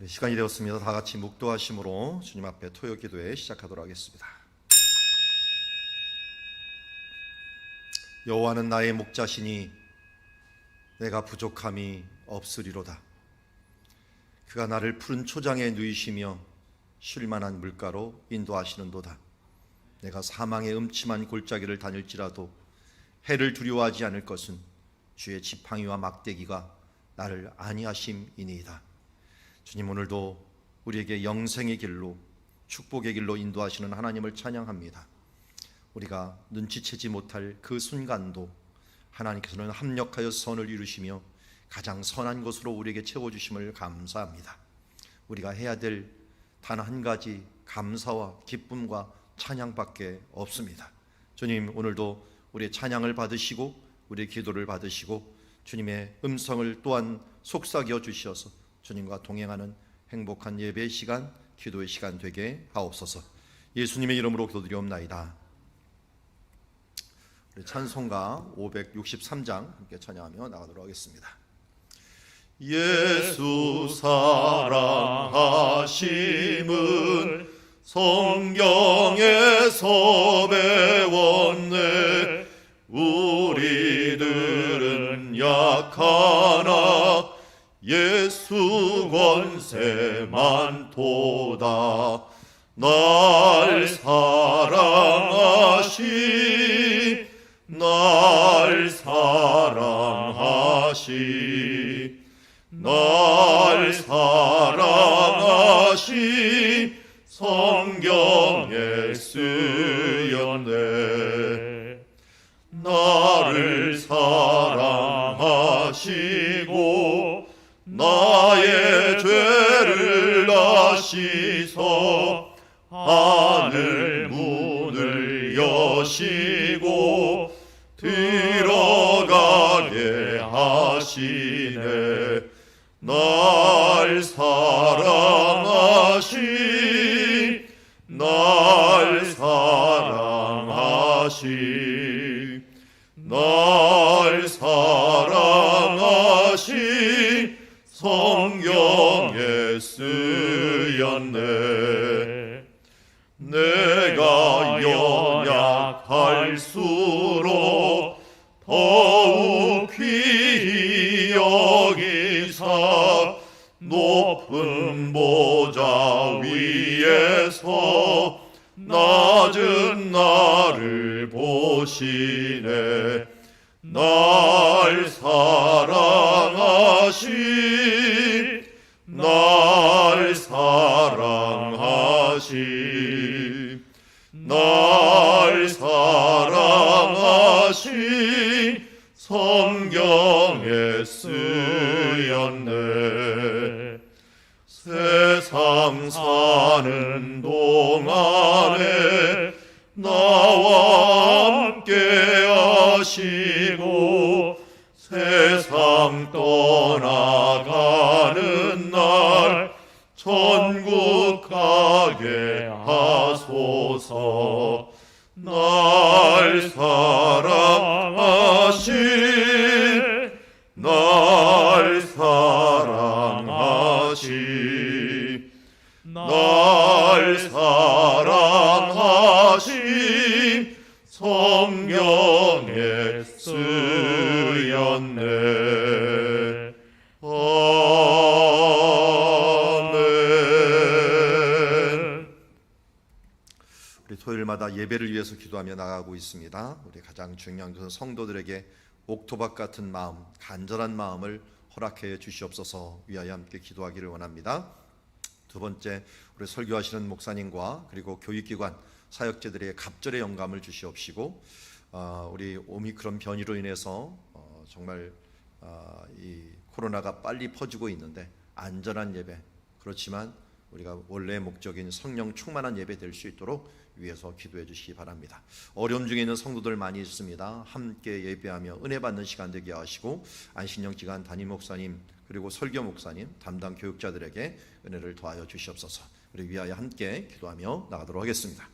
시간이 되었습니다. 다 같이 묵도하심으로 주님 앞에 토요 기도회 시작하도록 하겠습니다. 여호와는 나의 목자시니 내가 부족함이 없으리로다. 그가 나를 푸른 초장에 누이시며 쉴 만한 물가로 인도하시는도다. 내가 사망의 음침한 골짜기를 다닐지라도 해를 두려워하지 않을 것은 주의 지팡이와 막대기가 나를 안위하심이니이다. 주님, 오늘도 우리에게 영생의 길로, 축복의 길로 인도하시는 하나님을 찬양합니다. 우리가 눈치채지 못할 그 순간도 하나님께서는 합력하여 선을 이루시며 가장 선한 것으로 우리에게 채워주심을 감사합니다. 우리가 해야 될 단 한 가지 감사와 기쁨과 찬양밖에 없습니다. 주님, 오늘도 우리의 찬양을 받으시고 우리의 기도를 받으시고 주님의 음성을 또한 속삭여 주셔서 주님과 동행하는 행복한 예배의 시간, 기도의 시간 되게 하옵소서. 예수님의 이름으로 기도드리옵나이다. 우리 찬송가 563장 함께 찬양하며 나가도록 하겠습니다. 예수 사랑하심은 성경에서 배웠네. 우리들은 약하나 예수 권세만 도다. 날 사랑하시, 날 사랑하시, 날 사랑하시, 성경에 쓰였네. 나를 사랑하시고 나의 죄를 아시소. 하늘 문을 여시고 들어가게 하시네. 날 사랑하시, 날 사랑하시, 날 사랑하시, 성경에 쓰였네. 내가 연약할수록 더욱 귀히 여기사 높은 보좌 위에서 낮은 나를 보시네. 날 사랑하시, 날 사랑하시, 날 사랑하시, 성경에 쓰였네. 세상 사는 동안에 나와 함께 하시고 세상 떠나가는 날 천국 가게 하소서. 날 사랑하시, 날 사랑하시, 날 사랑하시, 성경에 쓰였네. 아멘. 우리 토요일마다 예배를 위해서 기도하며 나가고 있습니다. 우리 가장 중요한 것은 성도들에게 옥토박 같은 마음, 간절한 마음을 허락해 주시옵소서 위하여 함께 기도하기를 원합니다. 두 번째, 우리 설교하시는 목사님과 그리고 교육기관 사역자들에게 갑절의 영감을 주시옵시고 우리 오미크론 변이로 인해서 정말 이 코로나가 빨리 퍼지고 있는데 안전한 예배, 그렇지만 우리가 원래의 목적인 성령 충만한 예배 될 수 있도록 위해서 기도해 주시기 바랍니다. 어려움 중에 있는 성도들 많이 있습니다. 함께 예배하며 은혜 받는 시간 되게 하시고 안신령 기관 담임 목사님 그리고 설교 목사님 담당 교육자들에게 은혜를 더하여 주시옵소서. 우리 위하여 함께 기도하며 나가도록 하겠습니다.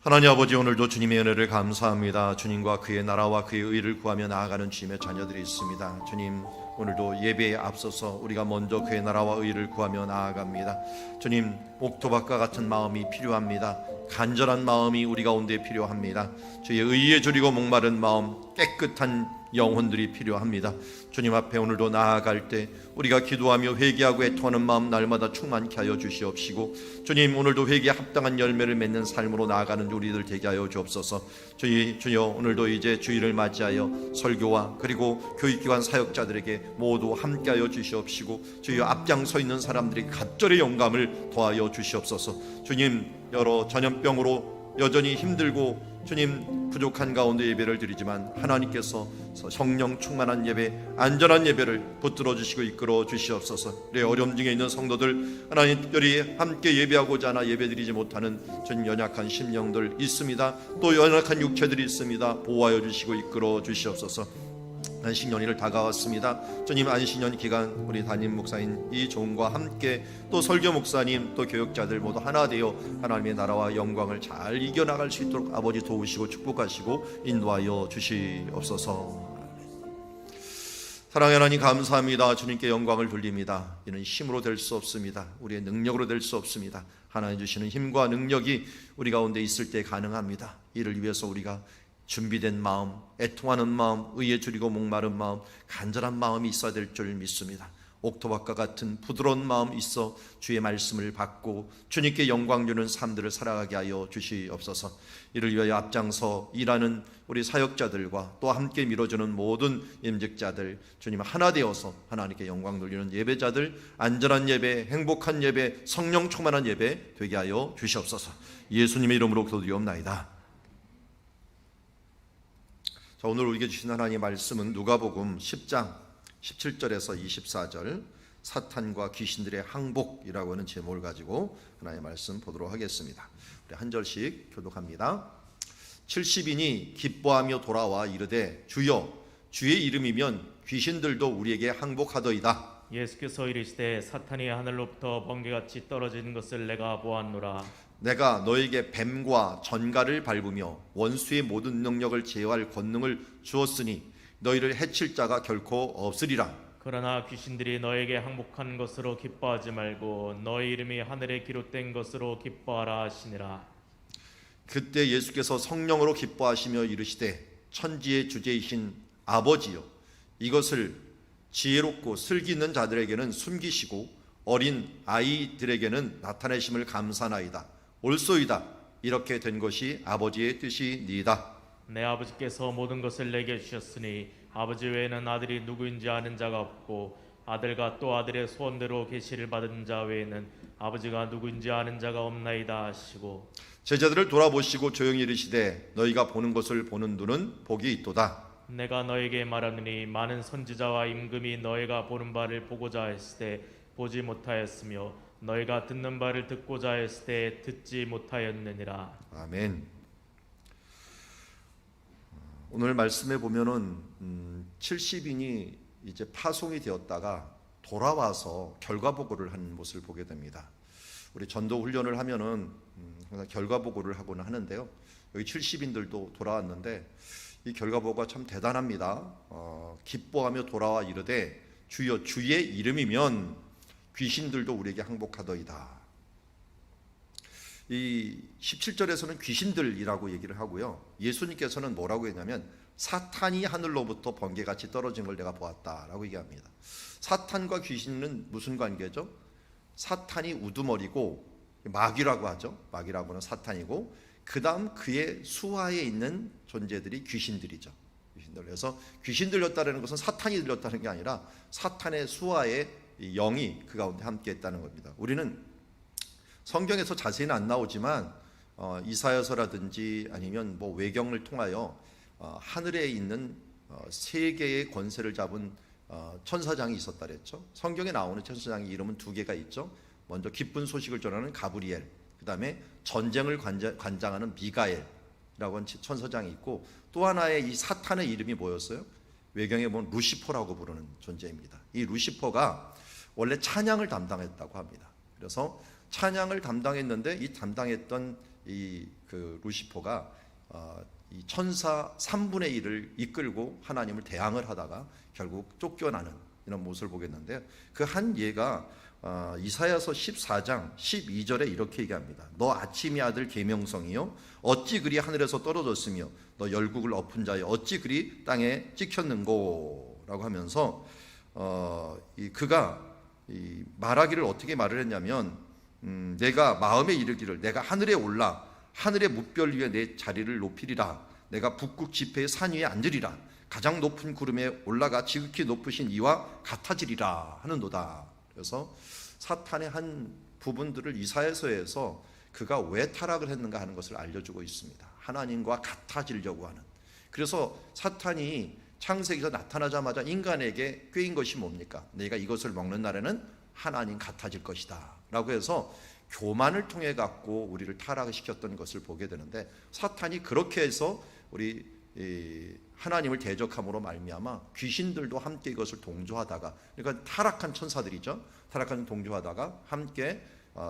하나님 아버지, 오늘도 주님의 은혜를 감사합니다. 주님과 그의 나라와 그의 의를 구하며 나아가는 주님의 자녀들이 있습니다. 주님, 오늘도 예배에 앞서서 우리가 먼저 그의 나라와 의를 구하며 나아갑니다. 주님, 옥토밭과 같은 마음이 필요합니다. 간절한 마음이 우리 가운데 필요합니다. 주의 의에 줄이고 목마른 마음, 깨끗한 영혼들이 필요합니다. 주님 앞에 오늘도 나아갈 때 우리가 기도하며 회개하고 애통하는 마음 날마다 충만케 하여 주시옵시고, 주님, 오늘도 회개에 합당한 열매를 맺는 삶으로 나아가는 우리들 되게 하여 주옵소서. 주여, 오늘도 이제 주일을 맞이하여 설교와 그리고 교육기관 사역자들에게 모두 함께 하여 주시옵시고, 주여, 앞장서 있는 사람들에게 갑절의 영감을 더하여 주시옵소서. 주님, 여러 전염병으로 여전히 힘들고 주님 부족한 가운데 예배를 드리지만 하나님께서 성령 충만한 예배, 안전한 예배를 붙들어 주시고 이끌어 주시옵소서. 우리 어려움 중에 있는 성도들, 하나님 특별히 함께 예배하고자 하나 예배드리지 못하는 주님 연약한 심령들 있습니다. 또 연약한 육체들이 있습니다. 보호하여 주시고 이끌어 주시옵소서. 안식년이 다가왔습니다. 주님, 안식년 기간 우리 담임 목사인 이종과 함께 또 설교 목사님 또 교역자들 모두 하나 되어 하나님의 나라와 영광을 잘 이겨나갈 수 있도록 아버지 도우시고 축복하시고 인도하여 주시옵소서. 사랑의 하나님, 감사합니다. 주님께 영광을 돌립니다. 이는 힘으로 될 수 없습니다. 우리의 능력으로 될 수 없습니다. 하나님 주시는 힘과 능력이 우리 가운데 있을 때 가능합니다. 이를 위해서 우리가 준비된 마음, 애통하는 마음, 의에 줄이고 목마른 마음, 간절한 마음이 있어야 될 줄 믿습니다. 옥토밭과 같은 부드러운 마음 있어 주의 말씀을 받고 주님께 영광 주는 삶들을 살아가게 하여 주시옵소서. 이를 위하여 앞장서 일하는 우리 사역자들과 또 함께 밀어주는 모든 임직자들, 주님 하나 되어서 하나님께 영광 돌리는 예배자들, 안전한 예배, 행복한 예배, 성령 충만한 예배 되게 하여 주시옵소서. 예수님의 이름으로 기도드리옵나이다. 자, 오늘 우리에게 주신 하나님의 말씀은 누가복음 10장 17절에서 24절, 사탄과 귀신들의 항복이라고 하는 제목을 가지고 하나님의 말씀 보도록 하겠습니다. 우리 한 절씩 교독합니다. 70인이 기뻐하며 돌아와 이르되 주여, 주의 이름이면 귀신들도 우리에게 항복하더이다. 예수께서 이르시되 사탄이 하늘로부터 번개같이 떨어지는 것을 내가 보았노라. 내가 너에게 뱀과 전갈을 밟으며 원수의 모든 능력을 제어할 권능을 주었으니 너희를 해칠 자가 결코 없으리라. 그러나 귀신들이 너에게 항복한 것으로 기뻐하지 말고 너희 이름이 하늘에 기록된 것으로 기뻐하라 하시니라. 그때 예수께서 성령으로 기뻐하시며 이르시되 천지의 주제이신 아버지여, 이것을 지혜롭고 슬기 있는 자들에게는 숨기시고 어린 아이들에게는 나타내심을 감사나이다. 옳소이다. 이렇게 된 것이 아버지의 뜻이니이다. 내 아버지께서 모든 것을 내게 주셨으니 아버지 외에는 아들이 누구인지 아는 자가 없고 아들과 또 아들의 소원대로 계시를 받은 자 외에는 아버지가 누구인지 아는 자가 없나이다 하시고, 제자들을 돌아보시고 조용히 이르시되 너희가 보는 것을 보는 눈은 복이 있도다. 내가 너에게 말하느니 많은 선지자와 임금이 너희가 보는 바를 보고자 했을 때 보지 못하였으며 너희가 듣는 바를 듣고자 했을 때 듣지 못하였느니라. 아멘. 오늘 말씀에 보면은 70인이 이제 파송이 되었다가 돌아와서 결과 보고를 하는 모습을 보게 됩니다. 우리 전도 훈련을 하면은 결과 보고를 하고는 하는데요. 여기 70인들도 돌아왔는데 이 결과 보고가 참 대단합니다. 기뻐하며 돌아와 이르되 주여, 주의 이름이면 귀신들도 우리에게 항복하더이다. 이 17절에서는 귀신들이라고 얘기를 하고요. 예수님께서는 뭐라고 했냐면 사탄이 하늘로부터 번개같이 떨어진 걸 내가 보았다라고 얘기합니다. 사탄과 귀신은 무슨 관계죠? 사탄이 우두머리고 마귀라고 하죠. 마귀라고 하는 사탄이고 그 다음 그의 수하에 있는 존재들이 귀신들이죠. 귀신들. 그래서 귀신 들렸다는 것은 사탄이 들렸다는 게 아니라 사탄의 수하에 영이 그 가운데 함께 했다는 겁니다. 우리는 성경에서 자세히는 안 나오지만 이사야서라든지 아니면 뭐 외경을 통하여 하늘에 있는 세 개의 권세를 잡은 천사장이 있었다 그랬죠. 성경에 나오는 천사장의 이름은 두 개가 있죠. 먼저 기쁜 소식을 전하는 가브리엘, 그 다음에 전쟁을 관장하는 미가엘이라고 하는 천사장이 있고, 또 하나의 이 사탄의 이름이 뭐였어요? 외경에 보면 루시퍼라고 부르는 존재입니다. 이 루시퍼가 원래 찬양을 담당했다고 합니다. 그래서 찬양을 담당했는데 이 담당했던 그 루시퍼가 이 천사 3분의 1을 이끌고 하나님을 대항을 하다가 결국 쫓겨나는 이런 모습을 보겠는데요. 그 한 예가 이사야서 14장 12절에 이렇게 얘기합니다. 너 아침의 아들 계명성이요 어찌 그리 하늘에서 떨어졌으며 너 열국을 엎은 자여 어찌 그리 땅에 찍혔는고 라고 하면서 그가 말하기를 어떻게 말을 했냐면 내가 마음에 이르기를 내가 하늘에 올라 하늘의 뭇별 위에 내 자리를 높이리라. 내가 북극 지폐의 산 위에 앉으리라. 가장 높은 구름에 올라가 지극히 높으신 이와 같아지리라 하는도다. 그래서 사탄의 한 부분들을 이사야서에서 그가 왜 타락을 했는가 하는 것을 알려주고 있습니다. 하나님과 같아지려고 하는. 그래서 사탄이 창세기에서 나타나자마자 인간에게 꾀인 것이 뭡니까? 내가 이것을 먹는 날에는 하나님 같아질 것이다 라고 해서 교만을 통해 갖고 우리를 타락을 시켰던 것을 보게 되는데, 사탄이 그렇게 해서 우리 하나님을 대적함으로 말미암아 귀신들도 함께 이것을 동조하다가, 그러니까 타락한 천사들이죠. 타락한 동조하다가 함께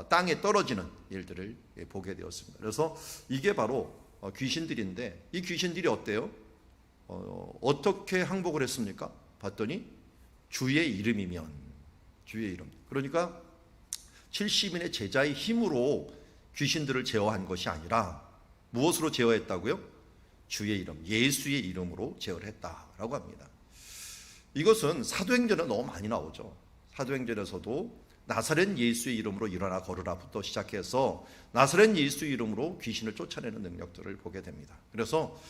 땅에 떨어지는 일들을 보게 되었습니다. 그래서 이게 바로 귀신들인데, 이 귀신들이 어때요? 어떻게 항복을 했습니까? 봤더니 주의 이름이면, 주의 이름. 그러니까 70인의 제자의 힘으로 귀신들을 제어한 것이 아니라 무엇으로 제어했다고요? 주의 이름, 예수의 이름으로 제어를 했다라고 합니다. 이것은 사도행전에 너무 많이 나오죠. 사도행전에서도 나사렛 예수의 이름으로 일어나 걸으라부터 시작해서 나사렛 예수의 이름으로 귀신을 쫓아내는 능력들을 보게 됩니다. 그래서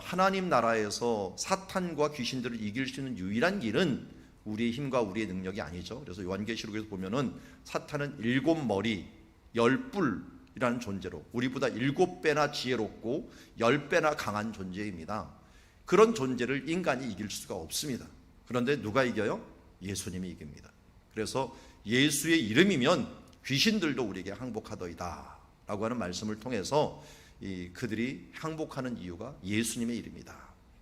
하나님 나라에서 사탄과 귀신들을 이길 수 있는 유일한 길은 우리의 힘과 우리의 능력이 아니죠. 그래서 요한계시록에서 보면은 사탄은 7머리 10뿔이라는 존재로 우리보다 7배나 지혜롭고 10배나 강한 존재입니다. 그런 존재를 인간이 이길 수가 없습니다. 그런데 누가 이겨요? 예수님이 이깁니다. 그래서 예수의 이름이면 귀신들도 우리에게 항복하더이다 라고 하는 말씀을 통해서 그들이 항복하는 이유가 예수님의 이름이다.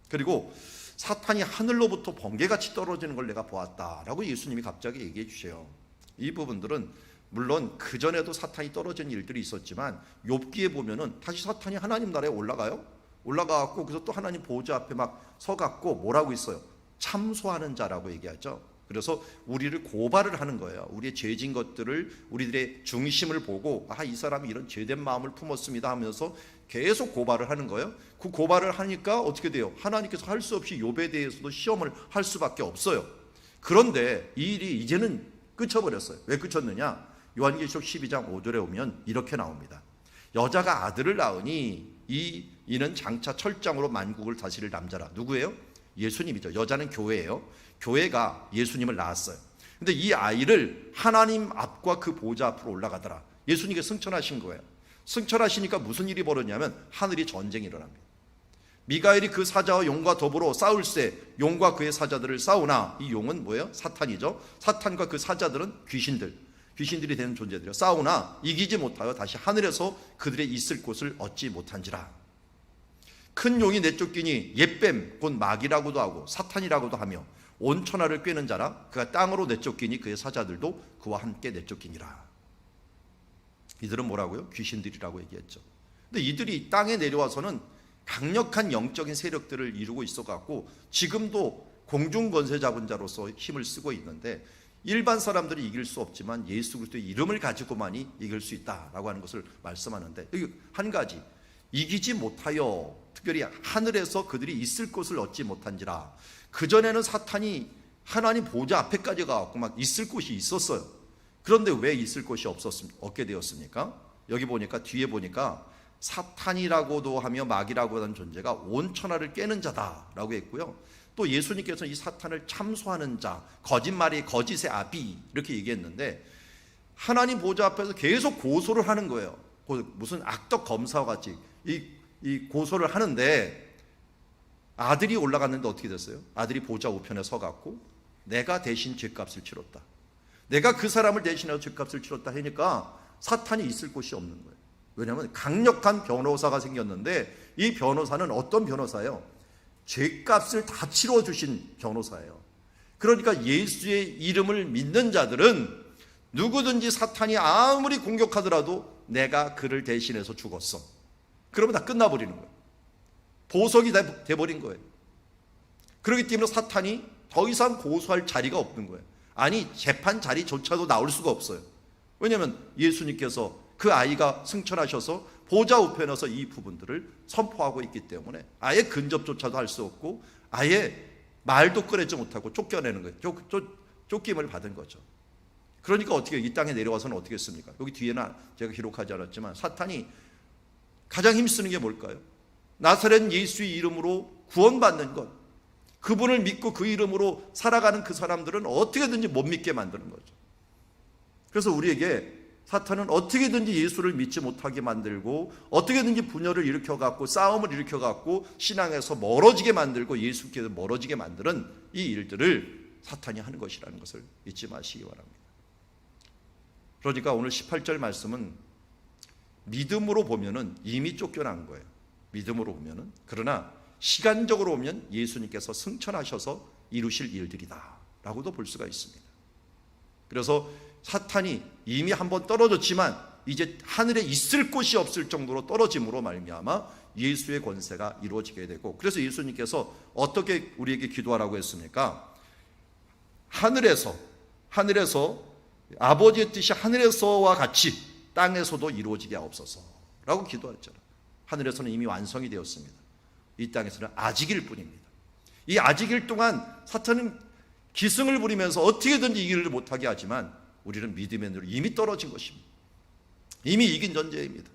그리고 사탄이 하늘로부터 번개같이 떨어지는 걸 내가 보았다라고 예수님이 갑자기 얘기해 주세요. 이 부분들은 물론 그전에도 사탄이 떨어진 일들이 있었지만 욥기에 보면은 다시 사탄이 하나님 나라에 올라가요. 올라가갖고 그래서 또 하나님 보호자 앞에 막 서갖고 뭐라고 있어요? 참소하는 자라고 얘기하죠. 그래서 우리를 고발을 하는 거예요. 우리의 죄진 것들을, 우리들의 중심을 보고 이 사람이 이런 죄된 마음을 품었습니다 하면서 계속 고발을 하는 거예요. 그 고발을 하니까 어떻게 돼요? 하나님께서 할 수 없이 욥에 대해서도 시험을 할 수밖에 없어요. 그런데 이 일이 이제는 끝쳐버렸어요. 왜 끝쳤느냐? 요한계시록 12장 5절에 오면 이렇게 나옵니다. 여자가 아들을 낳으니 이는 장차 철장으로 만국을 다스릴 남자라. 누구예요? 예수님이죠. 여자는 교회예요. 교회가 예수님을 낳았어요. 근데 이 아이를 하나님 앞과 그 보좌 앞으로 올라가더라. 예수님께 승천하신 거예요. 승천하시니까 무슨 일이 벌어지냐면 하늘이 전쟁이 일어납니다. 미가엘이 그 사자와 용과 더불어 싸울세 용과 그의 사자들을 싸우나, 이 용은 뭐예요? 사탄이죠. 사탄과 그 사자들은 귀신들이 되는 존재들이요. 싸우나 이기지 못하여 다시 하늘에서 그들의 있을 곳을 얻지 못한지라. 큰 용이 내쫓기니 옛뱀 곧 마귀라고도 하고 사탄이라고도 하며 온 천하를 꿰는 자라. 그가 땅으로 내쫓기니 그의 사자들도 그와 함께 내쫓기니라. 이들은 뭐라고요? 귀신들이라고 얘기했죠. 근데 이들이 땅에 내려와서는 강력한 영적인 세력들을 이루고 있어갖고 지금도 공중권세자분자로서 힘을 쓰고 있는데, 일반 사람들이 이길 수 없지만 예수 그리스도의 이름을 가지고만이 이길 수 있다라고 하는 것을 말씀하는데, 여기 한 가지, 이기지 못하여 특별히 하늘에서 그들이 있을 곳을 얻지 못한지라. 그전에는 사탄이 하나님 보좌 앞에까지 가갖고 막 있을 곳이 있었어요. 그런데 왜 있을 곳이 없게 되었습니까? 여기 보니까, 뒤에 보니까 사탄이라고도 하며 마귀라고 하는 존재가 온 천하를 깨는 자다라고 했고요. 또 예수님께서 이 사탄을 참소하는 자, 거짓말이 거짓의 아비 이렇게 얘기했는데, 하나님 보좌 앞에서 계속 고소를 하는 거예요. 무슨 악덕 검사와 같이 이 고소를 하는데, 아들이 올라갔는데 어떻게 됐어요? 아들이 보좌 우편에 서갖고 내가 대신 죗값을 치렀다. 내가 그 사람을 대신해서 죗값을 치렀다 하니까 사탄이 있을 곳이 없는 거예요. 왜냐하면 강력한 변호사가 생겼는데, 이 변호사는 어떤 변호사예요? 죗값을 다 치러주신 변호사예요. 그러니까 예수의 이름을 믿는 자들은 누구든지 사탄이 아무리 공격하더라도 내가 그를 대신해서 죽었어. 그러면 다 끝나버리는 거예요. 보석이 돼버린 거예요. 그렇기 때문에 사탄이 더 이상 고소할 자리가 없는 거예요. 아니, 재판 자리조차도 나올 수가 없어요. 왜냐하면 예수님께서 그 아이가 승천하셔서 보좌 우편에서 이 부분들을 선포하고 있기 때문에 아예 근접조차도 할 수 없고 아예 말도 꺼내지 못하고 쫓겨내는 거예요. 쫓김을 받은 거죠. 그러니까 어떻게 이 땅에 내려와서는 어떻게 했습니까? 여기 뒤에는 제가 기록하지 않았지만 사탄이 가장 힘쓰는 게 뭘까요? 나사렛 예수의 이름으로 구원받는 것, 그분을 믿고 그 이름으로 살아가는 그 사람들은 어떻게든지 못 믿게 만드는 거죠. 그래서 우리에게 사탄은 어떻게든지 예수를 믿지 못하게 만들고 어떻게든지 분열을 일으켜갖고 싸움을 일으켜갖고 신앙에서 멀어지게 만들고 예수께서 멀어지게 만드는 이 일들을 사탄이 하는 것이라는 것을 잊지 마시기 바랍니다. 그러니까 오늘 18절 말씀은 믿음으로 보면은 이미 쫓겨난 거예요. 믿음으로 보면은. 그러나 시간적으로 보면 예수님께서 승천하셔서 이루실 일들이다 라고도 볼 수가 있습니다. 그래서 사탄이 이미 한번 떨어졌지만 이제 하늘에 있을 곳이 없을 정도로 떨어짐으로 말미암아 예수의 권세가 이루어지게 되고, 그래서 예수님께서 어떻게 우리에게 기도하라고 했습니까? 하늘에서 아버지의 뜻이 하늘에서와 같이 땅에서도 이루어지게 하옵소서 라고 기도했잖아요. 하늘에서는 이미 완성이 되었습니다. 이 땅에서는 아직일 뿐입니다. 이 아직일 동안 사탄은 기승을 부리면서 어떻게든지 이기를 못하게 하지만 우리는 믿음의 눈으로 이미 떨어진 것입니다. 이미 이긴 존재입니다.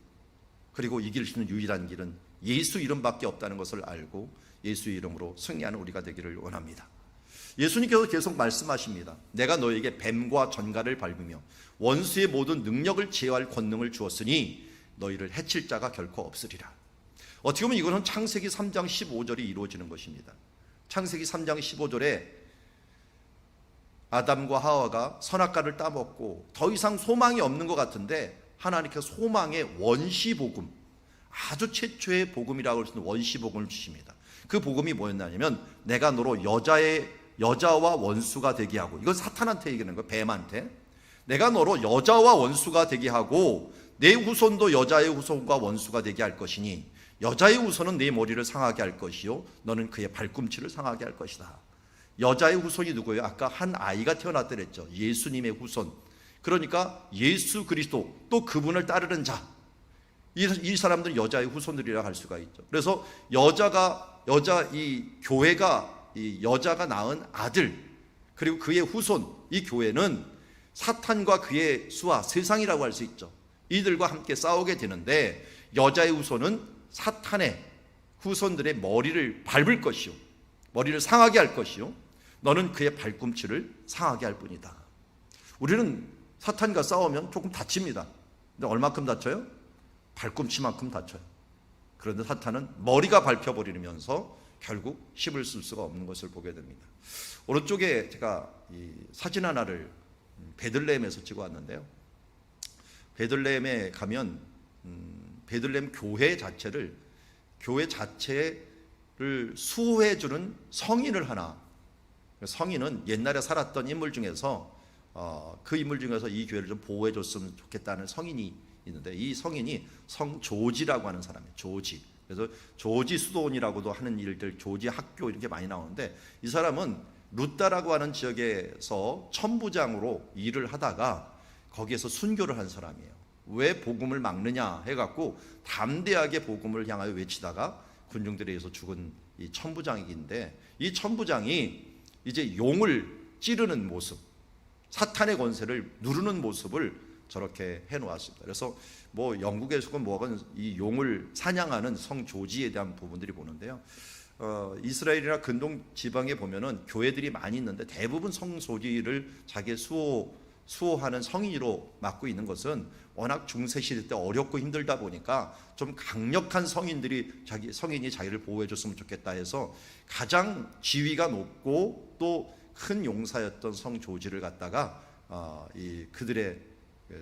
그리고 이길 수 있는 유일한 길은 예수 이름밖에 없다는 것을 알고 예수의 이름으로 승리하는 우리가 되기를 원합니다. 예수님께서 계속 말씀하십니다. 내가 너에게 뱀과 전갈을 밟으며 원수의 모든 능력을 제어할 권능을 주었으니 너희를 해칠 자가 결코 없으리라. 어떻게 보면 이거는 창세기 3장 15절이 이루어지는 것입니다. 창세기 3장 15절에 아담과 하와가 선악과를 따먹고 더 이상 소망이 없는 것 같은데 하나님께서 소망의 원시복음, 아주 최초의 복음이라고 할 수 있는 원시복음을 주십니다. 그 복음이 뭐였냐면 내가 너로 여자와 원수가 되게 하고, 이건 사탄한테 얘기하는 거예요. 뱀한테. 내가 너로 여자와 원수가 되게 하고 내 후손도 여자의 후손과 원수가 되게 할 것이니 여자의 후손은 내 머리를 상하게 할 것이요 너는 그의 발꿈치를 상하게 할 것이다. 여자의 후손이 누구예요? 아까 한 아이가 태어났다 그랬죠. 예수님의 후손. 그러니까 예수 그리스도, 또 그분을 따르는 자, 이 사람들은 여자의 후손들이라 할 수가 있죠. 그래서 이 교회가 이 여자가 낳은 아들, 그리고 그의 후손, 이 교회는 사탄과 그의 수하, 세상이라고 할 수 있죠. 이들과 함께 싸우게 되는데 여자의 후손은 사탄의 후손들의 머리를 밟을 것이요 머리를 상하게 할 것이요 너는 그의 발꿈치를 상하게 할 뿐이다. 우리는 사탄과 싸우면 조금 다칩니다. 근데 얼마큼 다쳐요? 발꿈치만큼 다쳐요. 그런데 사탄은 머리가 밟혀버리면서 결국 힘을 쓸 수가 없는 것을 보게 됩니다. 오른쪽에 제가 이 사진 하나를 베들레헴에서 찍어왔는데요. 베들레헴에 가면 베들레헴 교회 자체를 수호해주는 성인을 하나, 성인은 옛날에 살았던 인물 중에서 그 인물 중에서 이 교회를 좀 보호해줬으면 좋겠다는 성인이 있는데, 이 성인이 성조지라고 하는 사람이에요. 조지. 그래서 조지 수도원이라고도 하는 일들, 조지 학교 이렇게 많이 나오는데, 이 사람은 루따라고 하는 지역에서 천부장으로 일을 하다가 거기에서 순교를 한 사람이에요. 왜 복음을 막느냐 해갖고 담대하게 복음을 향하여 외치다가 군중들에 의해서 죽은 이 천부장인데, 이 천부장이 이제 용을 찌르는 모습, 사탄의 권세를 누르는 모습을 저렇게 해놓았습니다. 그래서 뭐 영국에서건 뭐건 이 용을 사냥하는 성 조지에 대한 부분들이 보는데요. 이스라엘이나 근동 지방에 보면은 교회들이 많이 있는데 대부분 성 조지를 자기 수호하는 성인으로 맡고 있는 것은 워낙 중세 시대 때 어렵고 힘들다 보니까 좀 강력한 성인이 자기를 보호해 줬으면 좋겠다 해서 가장 지위가 높고 또 큰 용사였던 성 조지를 갖다가 그들의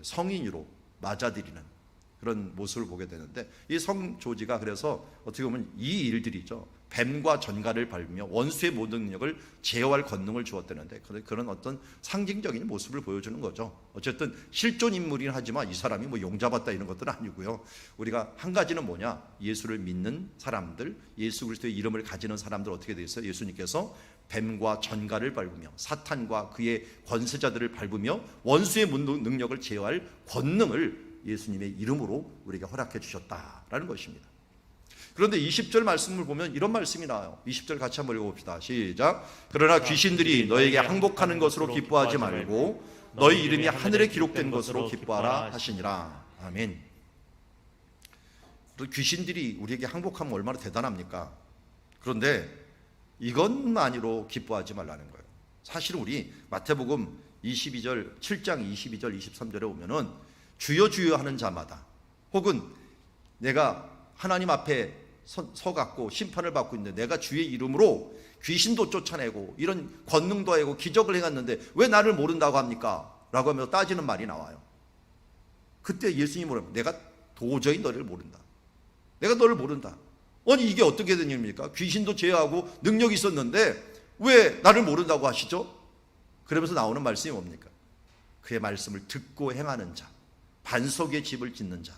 성인으로 맞아들이는 그런 모습을 보게 되는데, 이 성 조지가 그래서 어떻게 보면 이 일들이죠. 뱀과 전갈을 밟으며 원수의 모든 능력을 제어할 권능을 주었다는데 그런 어떤 상징적인 모습을 보여주는 거죠. 어쨌든 실존 인물이긴 하지만 이 사람이 뭐 용잡았다 이런 것들은 아니고요. 우리가 한 가지는 뭐냐, 예수를 믿는 사람들, 예수 그리스도의 이름을 가지는 사람들 어떻게 되어 있어요? 예수님께서 뱀과 전갈을 밟으며 사탄과 그의 권세자들을 밟으며 원수의 능력을 제어할 권능을 예수님의 이름으로 우리에게 허락해 주셨다라는 것입니다. 그런데 20절 말씀을 보면 이런 말씀이 나와요. 20절 같이 한번 읽어봅시다. 시작. 그러나 귀신들이 너에게 항복하는 것으로 기뻐하지 말고 너희 이름이 하늘에 기록된 것으로 기뻐하라 하시니라. 아멘. 귀신들이 우리에게 항복하면 얼마나 대단합니까? 그런데 이것만으로 기뻐하지 말라는 거예요. 사실 우리 마태복음 22절 7장 22절 23절에 오면은 주여 주여 하는 자마다, 혹은 내가 하나님 앞에 서갖고 심판을 받고 있는데 내가 주의 이름으로 귀신도 쫓아내고 이런 권능도 하고 기적을 행했는데 왜 나를 모른다고 합니까? 라고 하면서 따지는 말이 나와요. 그때 예수님이 뭐라고? 내가 도저히 너를 모른다. 내가 너를 모른다. 아니 이게 어떻게 된 일입니까? 귀신도 제어하고 능력이 있었는데 왜 나를 모른다고 하시죠? 그러면서 나오는 말씀이 뭡니까? 그의 말씀을 듣고 행하는 자, 반석의 집을 짓는 자,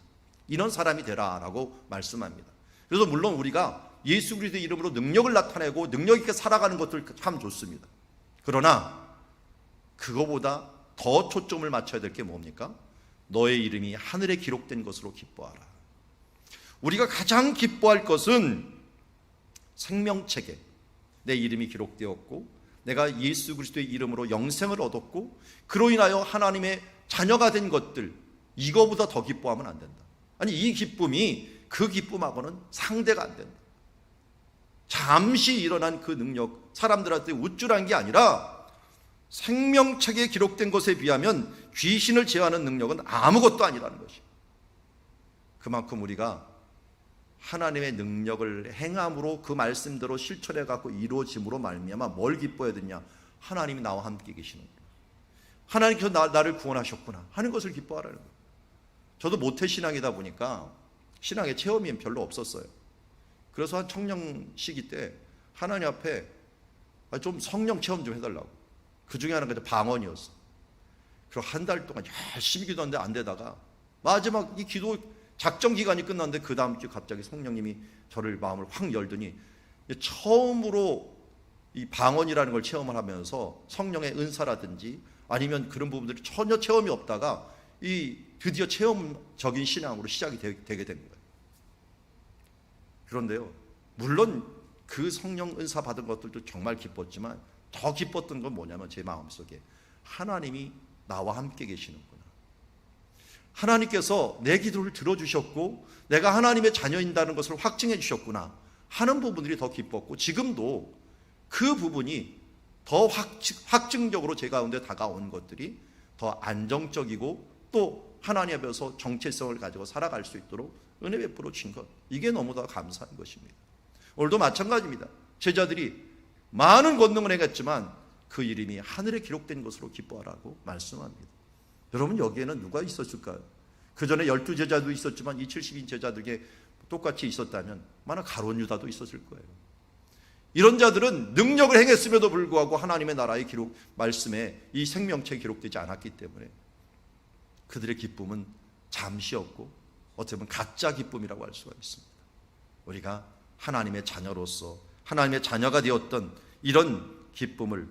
이런 사람이 되라라고 말씀합니다. 그래서 물론 우리가 예수 그리스도의 이름으로 능력을 나타내고 능력 있게 살아가는 것들 참 좋습니다. 그러나 그거보다 더 초점을 맞춰야 될 게 뭡니까? 너의 이름이 하늘에 기록된 것으로 기뻐하라. 우리가 가장 기뻐할 것은 생명책에 내 이름이 기록되었고 내가 예수 그리스도의 이름으로 영생을 얻었고 그로 인하여 하나님의 자녀가 된 것들, 이거보다 더 기뻐하면 안 된다. 아니 이 기쁨이 그 기쁨하고는 상대가 안 된다. 잠시 일어난 그 능력, 사람들한테 우쭐한 게 아니라 생명책에 기록된 것에 비하면 귀신을 제어하는 능력은 아무것도 아니라는 것이. 그만큼 우리가 하나님의 능력을 행함으로 그 말씀대로 실천해 갖고 이루어짐으로 말미암아 뭘 기뻐해야 되냐? 하나님이 나와 함께 계시는구나, 하나님께서 나를 구원하셨구나 하는 것을 기뻐하라는 거예요. 저도 모태신앙이다 보니까 신앙의 체험이 별로 없었어요. 그래서 한 청년 시기 때 하나님 앞에 좀 성령 체험 좀 해달라고. 그 중에 하나가 방언이었어. 그리고 한 달 동안 열심히 기도하는데 안 되다가 마지막 이 기도 작정 기간이 끝났는데 그 다음 주 갑자기 성령님이 저를 마음을 확 열더니 처음으로 이 방언이라는 걸 체험을 하면서 성령의 은사라든지 아니면 그런 부분들이 전혀 체험이 없다가 이 드디어 체험적인 신앙으로 시작이 되게 된 거예요. 그런데요, 물론 그 성령 은사 받은 것들도 정말 기뻤지만 더 기뻤던 건 뭐냐면 제 마음속에 하나님이 나와 함께 계시는구나, 하나님께서 내 기도를 들어주셨고 내가 하나님의 자녀인다는 것을 확증해 주셨구나 하는 부분들이 더 기뻤고, 지금도 그 부분이 더 확증적으로 제 가운데 다가온 것들이 더 안정적이고 또 하나님 앞에서 정체성을 가지고 살아갈 수 있도록 은혜 베풀어 주신 것, 이게 너무나 감사한 것입니다. 오늘도 마찬가지입니다. 제자들이 많은 권능을 행했지만 그 이름이 하늘에 기록된 것으로 기뻐하라고 말씀합니다. 여러분 여기에는 누가 있었을까요? 그 전에 12제자도 있었지만 이 70인 제자들에게 똑같이 있었다면 아마 가룟 유다도 있었을 거예요. 이런 자들은 능력을 행했음에도 불구하고 하나님의 나라의 기록, 말씀에 이 생명책에 기록되지 않았기 때문에 그들의 기쁨은 잠시였고 어떻게 보면 가짜 기쁨이라고 할 수가 있습니다. 우리가 하나님의 자녀로서 하나님의 자녀가 되었던 이런 기쁨을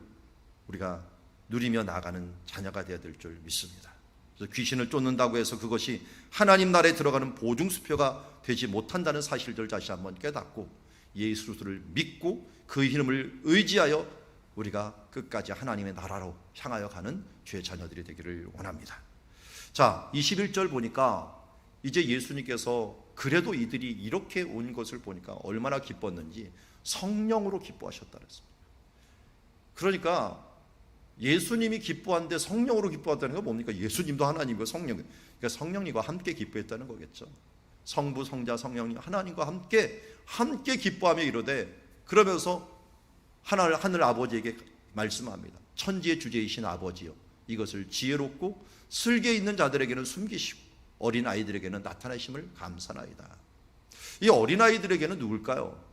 우리가 누리며 나가는 자녀가 되어야 될 줄 믿습니다. 그래서 귀신을 쫓는다고 해서 그것이 하나님 나라에 들어가는 보증수표가 되지 못한다는 사실을 다시 한번 깨닫고 예수를 믿고 그 이름을 의지하여 우리가 끝까지 하나님의 나라로 향하여 가는 주의 자녀들이 되기를 원합니다. 자, 21절 보니까 이제 예수님께서 그래도 이들이 이렇게 온 것을 보니까 얼마나 기뻤는지 성령으로 기뻐하셨다 그랬습니다. 그러니까 예수님이 기뻐하는데 성령으로 기뻐한다는 건 뭡니까? 예수님도 하나님이고 성령, 그러니까 성령님과 함께 기뻐했다는 거겠죠. 성부, 성자, 성령님 하나님과 함께 기뻐하며 이르되, 그러면서 하늘 아버지에게 말씀합니다. 천지의 주제이신 아버지여, 이것을 지혜롭고 슬기 있는 자들에게는 숨기시고 어린 아이들에게는 나타내심을 감사나이다. 이 어린 아이들에게는 누굴까요?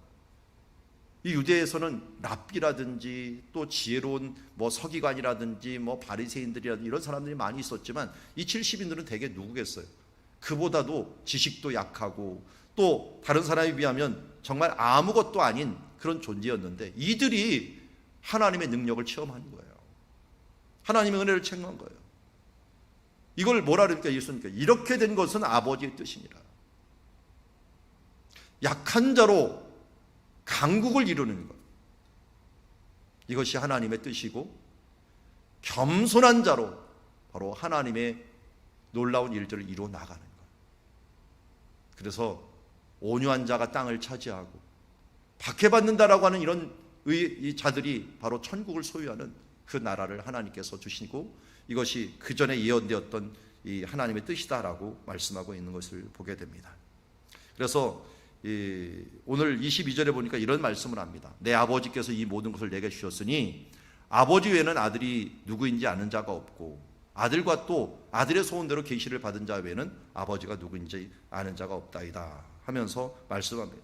이 유대에서는 랍비라든지 또 지혜로운 서기관이라든지 바리새인들이라든지 이런 사람들이 많이 있었지만 이 70인들은 대개 누구겠어요? 그보다도 지식도 약하고 또 다른 사람에 비하면 정말 아무것도 아닌 그런 존재였는데 이들이 하나님의 능력을 체험한 거예요. 하나님의 은혜를 체험한 거예요. 이걸 뭐라 그러니까 예수님께서 이렇게 된 것은 아버지의 뜻이니라. 약한 자로 강국을 이루는 것, 이것이 하나님의 뜻이고 겸손한 자로 바로 하나님의 놀라운 일들을 이루어 나가는 것. 그래서 온유한 자가 땅을 차지하고 박해받는다라고 하는 이런 이 자들이 바로 천국을 소유하는 그 나라를 하나님께서 주시고 이것이 그 전에 예언되었던 이 하나님의 뜻이다라고 말씀하고 있는 것을 보게 됩니다. 그래서 오늘 22절에 보니까 이런 말씀을 합니다. 내 아버지께서 이 모든 것을 내게 주셨으니 아버지 외에는 아들이 누구인지 아는 자가 없고 아들과 또 아들의 소원대로 계시를 받은 자 외에는 아버지가 누구인지 아는 자가 없다이다 하면서 말씀합니다.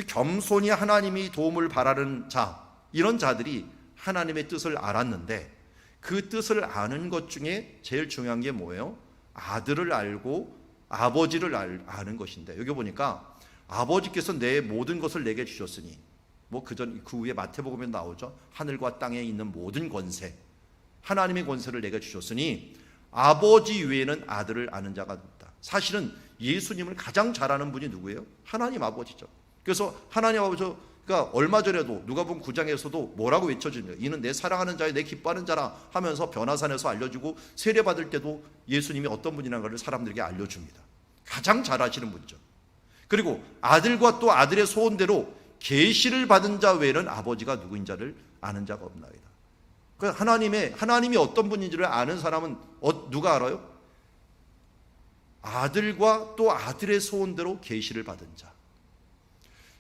겸손히 하나님이 도움을 바라는 자, 이런 자들이 하나님의 뜻을 알았는데 그 뜻을 아는 것 중에 제일 중요한 게 뭐예요? 아들을 알고 아버지를 아는 것인데, 여기 보니까 아버지께서 내 모든 것을 내게 주셨으니 그 위에 마태복음에 나오죠. 하늘과 땅에 있는 모든 권세, 하나님의 권세를 내게 주셨으니 아버지 외에는 아들을 아는 자가 없다. 사실은 예수님을 가장 잘 아는 분이 누구예요? 하나님 아버지죠. 그래서 하나님 아버지가 얼마 전에도 누가복음 9장에서도 뭐라고 외쳐줍니까? 이는 내 사랑하는 자여 내 기뻐하는 자라 하면서 변화산에서 알려주고 세례받을 때도 예수님이 어떤 분이라는 것을 사람들에게 알려줍니다. 가장 잘 아시는 분이죠. 그리고 아들과 또 아들의 소원대로 계시를 받은 자 외에는 아버지가 누구인 자를 아는 자가 없나이다. 하나님이 어떤 분인지를 아는 사람은 누가 알아요? 아들과 또 아들의 소원대로 계시를 받은 자.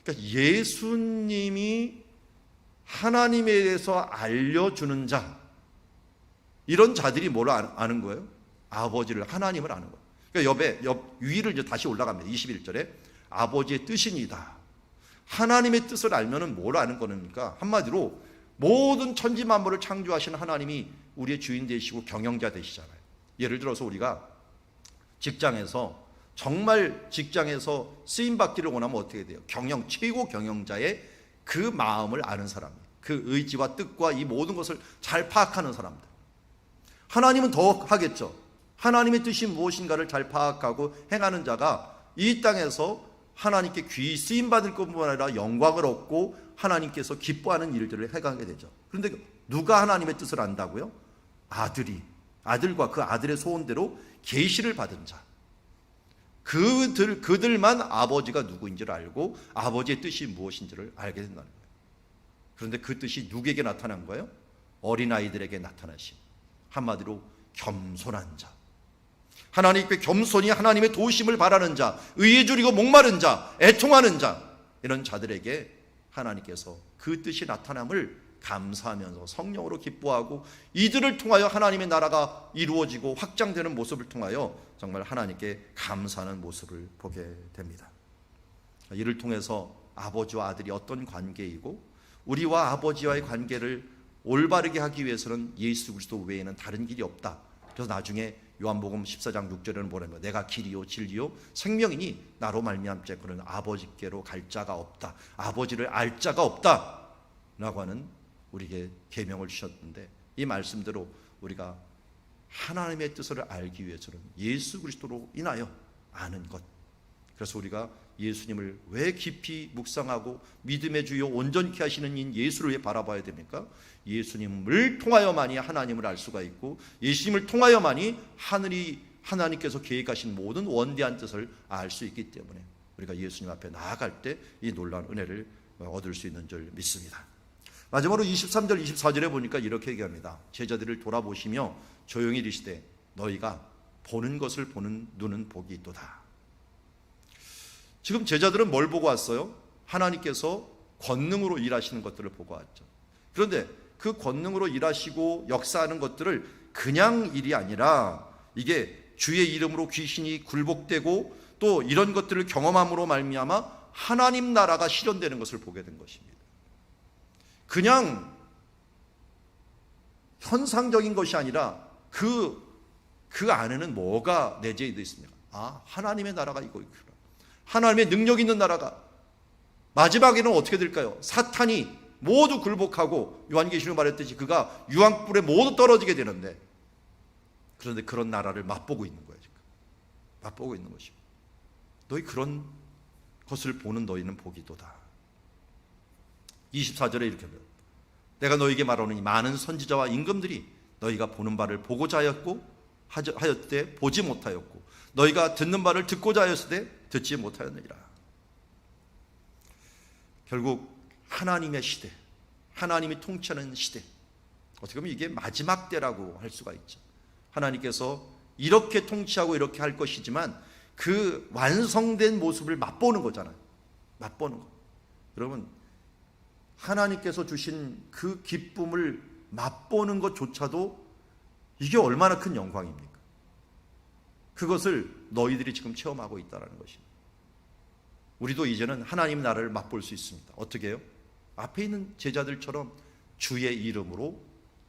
그러니까 예수님이 하나님에 대해서 알려주는 자, 이런 자들이 뭘 아는 거예요? 아버지를, 하나님을 아는 거예요. 그러니까 위를 이제 다시 올라갑니다. 21절에 아버지의 뜻이니다. 하나님의 뜻을 알면은 뭘 아는 겁니까? 한마디로 모든 천지 만물을 창조하신 하나님이 우리의 주인 되시고 경영자 되시잖아요. 예를 들어서 우리가 정말 직장에서 쓰임 받기를 원하면 어떻게 돼요? 최고 경영자의 그 마음을 아는 사람이에요. 그 의지와 뜻과 이 모든 것을 잘 파악하는 사람들. 하나님은 더 하겠죠. 하나님의 뜻이 무엇인가를 잘 파악하고 행하는 자가 이 땅에서 하나님께 귀히 쓰임 받을 것뿐만 아니라 영광을 얻고 하나님께서 기뻐하는 일들을 해가게 되죠. 그런데 누가 하나님의 뜻을 안다고요? 아들과 그 아들의 소원대로 계시를 받은 자, 그들만 아버지가 누구인지를 알고 아버지의 뜻이 무엇인지를 알게 된다는 거예요. 그런데 그 뜻이 누구에게 나타난 거예요? 어린아이들에게 나타나신, 한마디로 겸손한 자, 하나님께 겸손히 하나님의 도우심을 바라는 자, 의에 줄이고 목마른 자, 애통하는 자, 이런 자들에게 하나님께서 그 뜻이 나타남을 감사하면서 성령으로 기뻐하고 이들을 통하여 하나님의 나라가 이루어지고 확장되는 모습을 통하여 정말 하나님께 감사하는 모습을 보게 됩니다. 이를 통해서 아버지와 아들이 어떤 관계이고 우리와 아버지와의 관계를 올바르게 하기 위해서는 예수 그리스도 외에는 다른 길이 없다. 그래서 나중에 요한복음 14장 6절에는 뭐냐면 내가 길이요 진리요 생명이니 나로 말미암자 그는 아버지께로 갈 자가 없다. 아버지를 알 자가 없다 라고 하는 우리에게 계명을 주셨는데, 이 말씀대로 우리가 하나님의 뜻을 알기 위해서는 예수 그리스도로 인하여 아는 것. 그래서 우리가 예수님을 왜 깊이 묵상하고 믿음의 주요 온전케 하시는 인 예수를 왜 바라봐야 됩니까? 예수님을 통하여만이 하나님을 알 수가 있고 예수님을 통하여만이 하나님께서 계획하신 모든 원대한 뜻을 알 수 있기 때문에 우리가 예수님 앞에 나아갈 때 이 놀라운 은혜를 얻을 수 있는 줄 믿습니다. 마지막으로 23절 24절에 보니까 이렇게 얘기합니다. 제자들을 돌아보시며 조용히 이르시되 너희가 보는 것을 보는 눈은 복이 있도다. 지금 제자들은 뭘 보고 왔어요? 하나님께서 권능으로 일하시는 것들을 보고 왔죠. 그런데 그 권능으로 일하시고 역사하는 것들을 그냥 일이 아니라 이게 주의 이름으로 귀신이 굴복되고 또 이런 것들을 경험함으로 말미암아 하나님 나라가 실현되는 것을 보게 된 것입니다. 그냥 현상적인 것이 아니라 그 안에는 뭐가 내재되어 있습니까? 하나님의 나라가 있구나. 하나님의 능력 있는 나라가. 마지막에는 어떻게 될까요? 사탄이 모두 굴복하고 요한계시록 말했듯이 그가 유황불에 모두 떨어지게 되는데, 그런데 그런 나라를 맛보고 있는 거예요. 지금 맛보고 있는 것이고, 너희 그런 것을 보는 너희는 복이도다. 24절에 이렇게 합니다. 내가 너희에게 말하노니 많은 선지자와 임금들이 너희가 보는 바를 보고자 하였되 보지 못하였고, 너희가 듣는 바를 듣고자 하였으되 듣지 못하였느니라. 결국 하나님의 시대, 하나님이 통치하는 시대, 어떻게 보면 이게 마지막 때라고 할 수가 있죠. 하나님께서 이렇게 통치하고 이렇게 할 것이지만 그 완성된 모습을 맛보는 거잖아요. 맛보는 거. 여러분, 하나님께서 주신 그 기쁨을 맛보는 것조차도 이게 얼마나 큰 영광입니까? 그것을 너희들이 지금 체험하고 있다는 것입니다. 우리도 이제는 하나님 나라를 맛볼 수 있습니다. 어떻게 해요? 앞에 있는 제자들처럼 주의 이름으로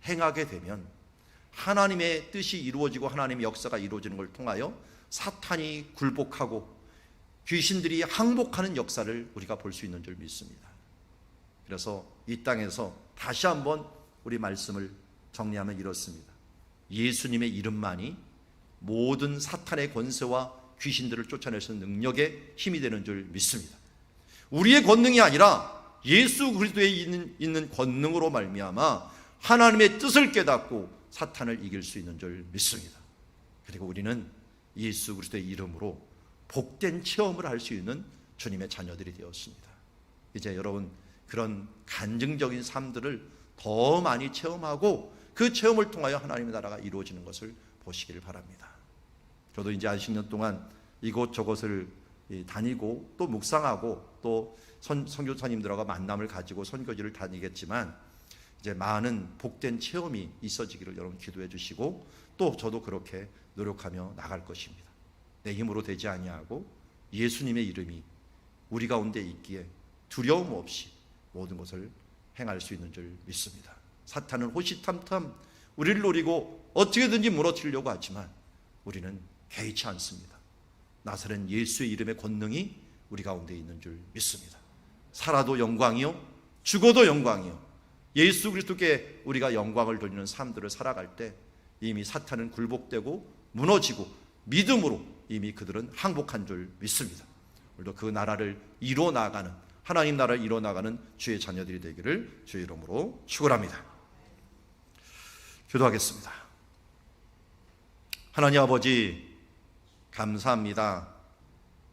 행하게 되면 하나님의 뜻이 이루어지고 하나님의 역사가 이루어지는 걸 통하여 사탄이 굴복하고 귀신들이 항복하는 역사를 우리가 볼 수 있는 줄 믿습니다. 그래서 이 땅에서 다시 한번 우리 말씀을 정리하면 이렇습니다. 예수님의 이름만이 모든 사탄의 권세와 귀신들을 쫓아낼 수 있는 능력의 힘이 되는 줄 믿습니다. 우리의 권능이 아니라 예수 그리스도에 있는 권능으로 말미암아 하나님의 뜻을 깨닫고 사탄을 이길 수 있는 줄 믿습니다. 그리고 우리는 예수 그리스도의 이름으로 복된 체험을 할 수 있는 주님의 자녀들이 되었습니다. 이제 여러분, 그런 간증적인 삶들을 더 많이 체험하고 그 체험을 통하여 하나님의 나라가 이루어지는 것을 보시기를 바랍니다. 저도 이제 한 10년 동안 이곳저곳을 다니고 또 묵상하고 또 선교사님들하고 만남을 가지고 선교지를 다니겠지만, 이제 많은 복된 체험이 있어지기를 여러분 기도해 주시고, 또 저도 그렇게 노력하며 나갈 것입니다. 내 힘으로 되지 아니하고 예수님의 이름이 우리 가운데 있기에 두려움 없이 모든 것을 행할 수 있는 줄 믿습니다. 사탄은 호시탐탐 우리를 노리고 어떻게든지 무너뜨리려고 하지만 우리는 개의치 않습니다. 나사렛 예수의 이름의 권능이 우리 가운데 있는 줄 믿습니다. 살아도 영광이요 죽어도 영광이요, 예수 그리스도께 우리가 영광을 돌리는 삶들을 살아갈 때 이미 사탄은 굴복되고 무너지고 믿음으로 이미 그들은 항복한 줄 믿습니다. 우리도 그 나라를 이뤄나가는, 하나님 나라를 이뤄나가는 주의 자녀들이 되기를 주의 이름으로 축원합니다. 기도하겠습니다. 하나님 아버지, 감사합니다.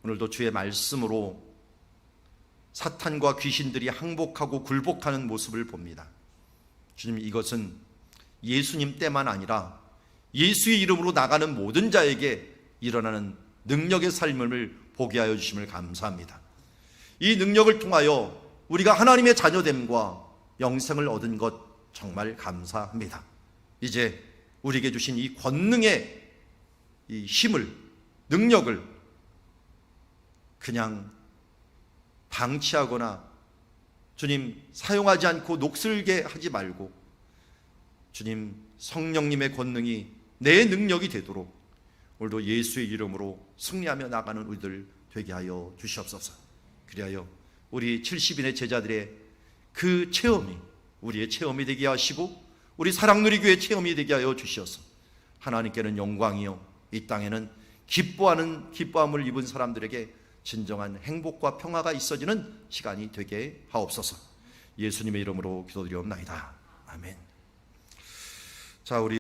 오늘도 주의 말씀으로 사탄과 귀신들이 항복하고 굴복하는 모습을 봅니다. 주님, 이것은 예수님 때만 아니라 예수의 이름으로 나가는 모든 자에게 일어나는 능력의 삶을 보게 하여 주심을 감사합니다. 이 능력을 통하여 우리가 하나님의 자녀됨과 영생을 얻은 것 정말 감사합니다. 이제 우리에게 주신 이 권능의 이 힘을, 능력을 그냥 방치하거나 주님 사용하지 않고 녹슬게 하지 말고, 주님 성령님의 권능이 내 능력이 되도록 오늘도 예수의 이름으로 승리하며 나가는 우리들 되게 하여 주시옵소서. 그리하여 우리 70인의 제자들의 그 체험이 우리의 체험이 되게 하시고 우리 사랑누리교회의 체험이 되게 하여 주시옵소서. 하나님께는 영광이요, 이 땅에는 기뻐함을 입은 사람들에게 진정한 행복과 평화가 있어지는 시간이 되게 하옵소서. 예수님의 이름으로 기도드리옵나이다. 아멘. 자, 우리